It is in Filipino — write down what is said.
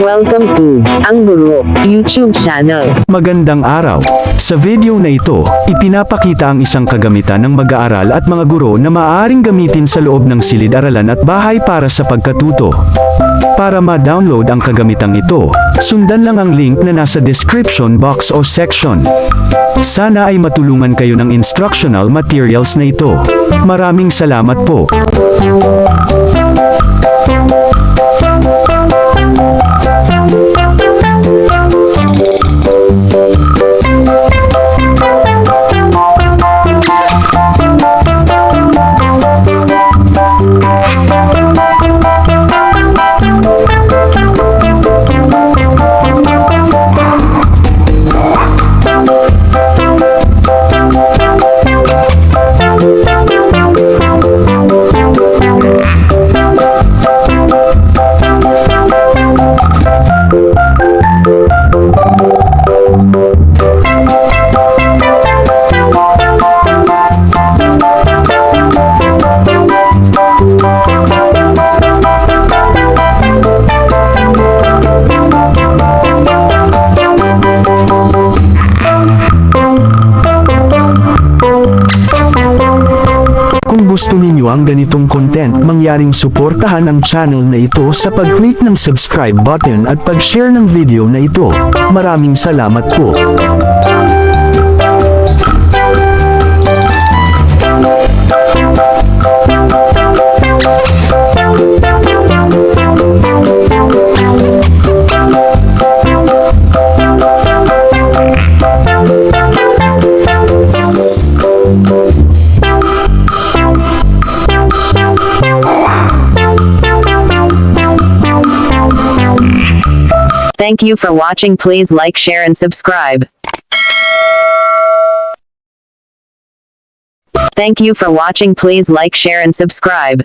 Welcome to Ang Guro YouTube channel. Magandang araw. Sa video na ito, ipinapakita ang isang kagamitan ng mag-aaral at mga guro na maaaring gamitin sa loob ng silid-aralan at bahay para sa pagkatuto. Para ma-download ang kagamitang ito, sundan lang ang link na nasa description box o section. Sana ay matulungan kayo ng instructional materials na ito. Maraming salamat po. Kung gusto ninyo ang ganitong content, mangyaring suportahan ang channel na ito sa pag-click ng subscribe button at pag-share ng video na ito. Maraming salamat po. Thank you for watching. Please like, share and subscribe. Thank you for watching. Please like, share and subscribe.